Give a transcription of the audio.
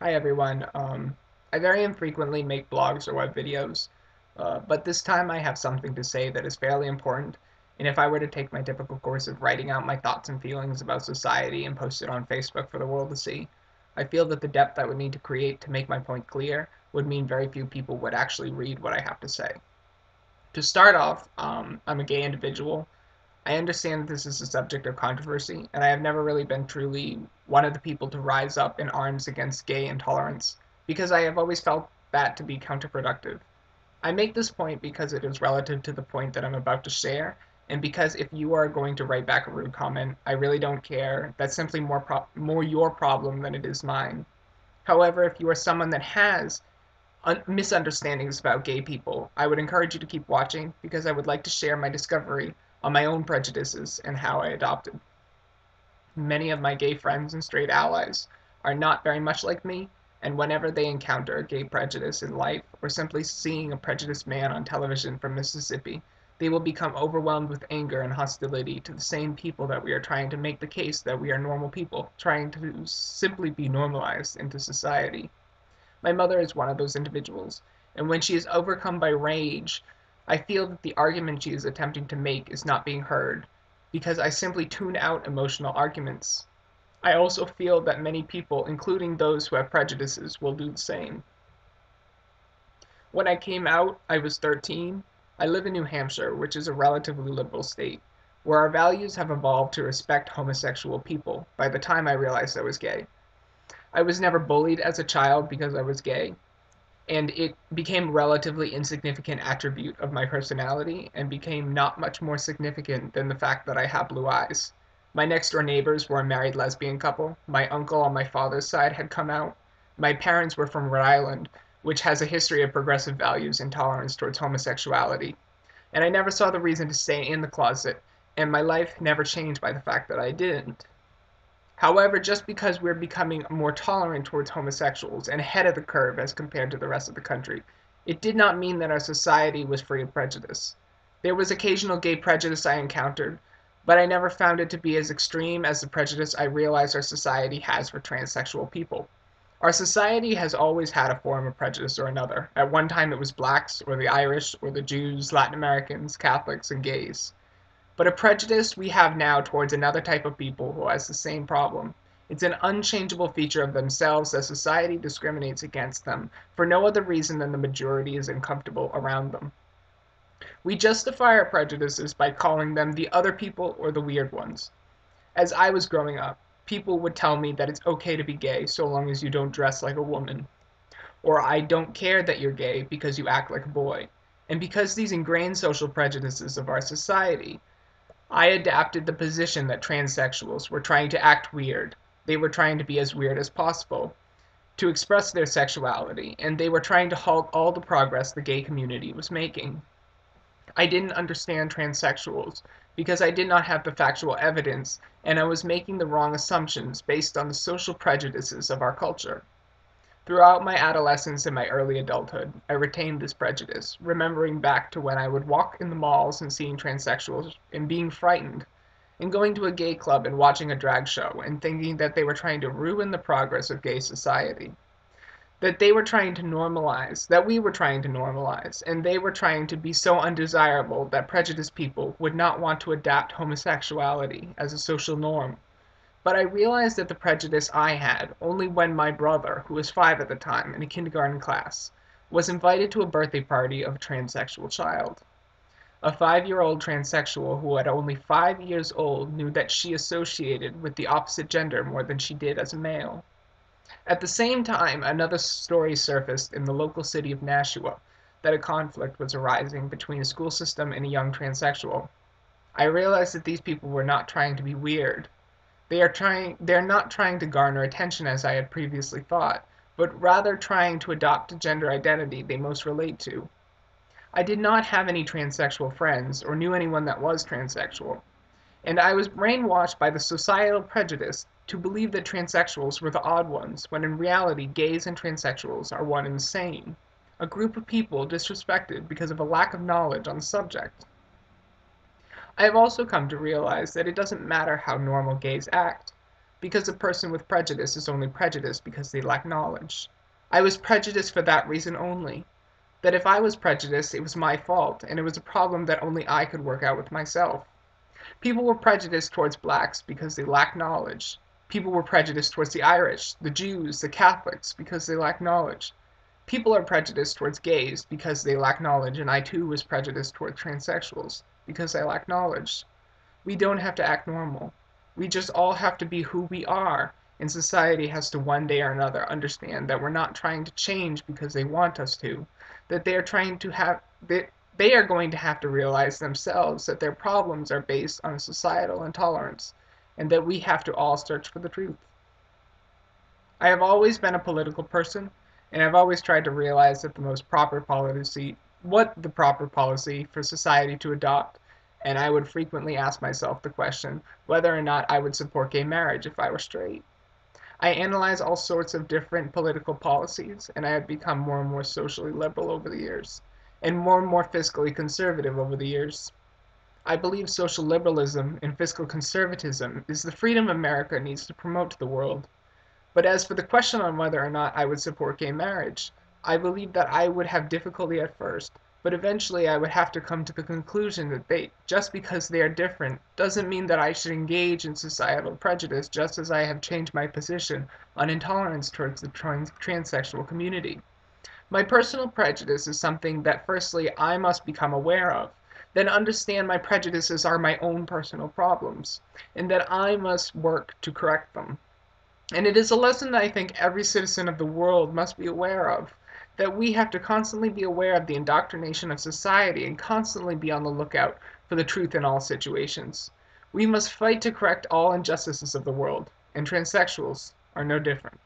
Hi everyone. I very infrequently make blogs or web videos, but this time I have something to say that is fairly important, and if I were to take my typical course of writing out my thoughts and feelings about society and post it on Facebook for the world to see, I feel that the depth I would need to create to make my point clear would mean very few people would actually read what I have to say. To start off, I'm a gay individual. I understand that this is a subject of controversy, and I have never really been truly one of the people to rise up in arms against gay intolerance, because I have always felt that to be counterproductive. I make this point because it is relative to the point that I'm about to share, and because if you are going to write back a rude comment, I really don't care. That's simply more your problem than it is mine. However, if you are someone that has misunderstandings about gay people, I would encourage you to keep watching because I would like to share my discovery on my own prejudices and how I adopted. Many of my gay friends and straight allies are not very much like me, and whenever they encounter a gay prejudice in life or simply seeing a prejudiced man on television from Mississippi, they will become overwhelmed with anger and hostility to the same people that we are trying to make the case that we are normal people, trying to simply be normalized into society. My mother is one of those individuals, and when she is overcome by rage, I feel that the argument she is attempting to make is not being heard, because I simply tune out emotional arguments. I also feel that many people, including those who have prejudices, will do the same. When I came out, I was 13. I live in New Hampshire, which is a relatively liberal state, where our values have evolved to respect homosexual people by the time I realized I was gay. I was never bullied as a child because I was gay, and it became a relatively insignificant attribute of my personality and became not much more significant than the fact that I have blue eyes. My next door neighbors were a married lesbian couple. My uncle on my father's side had come out. My parents were from Rhode Island, which has a history of progressive values and tolerance towards homosexuality. And I never saw the reason to stay in the closet, and my life never changed by the fact that I didn't. However, just because we're becoming more tolerant towards homosexuals and ahead of the curve as compared to the rest of the country, it did not mean that our society was free of prejudice. There was occasional gay prejudice I encountered, but I never found it to be as extreme as the prejudice I realize our society has for transsexual people. Our society has always had a form of prejudice or another. At one time it was blacks, or the Irish, or the Jews, Latin Americans, Catholics, and gays. But a prejudice we have now towards another type of people who has the same problem. It's an unchangeable feature of themselves that society discriminates against them for no other reason than the majority is uncomfortable around them. We justify our prejudices by calling them the other people or the weird ones. As I was growing up, people would tell me that it's okay to be gay so long as you don't dress like a woman. Or I don't care that you're gay because you act like a boy. And because these ingrained social prejudices of our society, I adapted the position that transsexuals were trying to act weird. They were trying to be as weird as possible, to express their sexuality, and they were trying to halt all the progress the gay community was making. I didn't understand transsexuals because I did not have the factual evidence, and I was making the wrong assumptions based on the social prejudices of our culture. Throughout my adolescence and my early adulthood, I retained this prejudice, remembering back to when I would walk in the malls and seeing transsexuals and being frightened, and going to a gay club and watching a drag show and thinking that they were trying to ruin the progress of gay society. That they were trying to normalize, that we were trying to normalize, and they were trying to be so undesirable that prejudiced people would not want to adapt homosexuality as a social norm. But I realized that the prejudice I had only when my brother, who was 5 at the time, in a kindergarten class, was invited to a birthday party of a transsexual child. A 5-year-old transsexual who at only 5 years old knew that she associated with the opposite gender more than she did as a male. At the same time, another story surfaced in the local city of Nashua that a conflict was arising between a school system and a young transsexual. I realized that these people were not trying to be weird. They're not trying to garner attention as I had previously thought, but rather trying to adopt a gender identity they most relate to. I did not have any transsexual friends or knew anyone that was transsexual, and I was brainwashed by the societal prejudice to believe that transsexuals were the odd ones, when in reality gays and transsexuals are one and the same, a group of people disrespected because of a lack of knowledge on the subject. I have also come to realize that it doesn't matter how normal gays act. because a person with prejudice is only prejudiced because they lack knowledge. I was prejudiced for that reason only. That if I was prejudiced, it was my fault, and it was a problem that only I could work out with myself. People were prejudiced towards blacks because they lacked knowledge. People were prejudiced towards the Irish, the Jews, the Catholics because they lacked knowledge. People are prejudiced towards gays because they lack knowledge, and I too was prejudiced towards transsexuals because I lack knowledge. We don't have to act normal. We just all have to be who we are, and society has to one day or another understand that we're not trying to change because they want us to, that they are trying to have that they are going to have to realize themselves that their problems are based on societal intolerance, and that we have to all search for the truth. I have always been a political person, and I've always tried to realize that what the proper policy for society to adopt, and I would frequently ask myself the question whether or not I would support gay marriage if I were straight. I analyze all sorts of different political policies, and I have become more and more socially liberal over the years, and more fiscally conservative over the years. I believe social liberalism and fiscal conservatism is the freedom America needs to promote to the world. But as for the question on whether or not I would support gay marriage, I believe that I would have difficulty at first, but eventually I would have to come to the conclusion that just because they are different, doesn't mean that I should engage in societal prejudice just as I have changed my position on intolerance towards the transsexual community. My personal prejudice is something that firstly I must become aware of, then understand my prejudices are my own personal problems, and that I must work to correct them. And it is a lesson that I think every citizen of the world must be aware of, that we have to constantly be aware of the indoctrination of society and constantly be on the lookout for the truth in all situations. We must fight to correct all injustices of the world, and transsexuals are no different.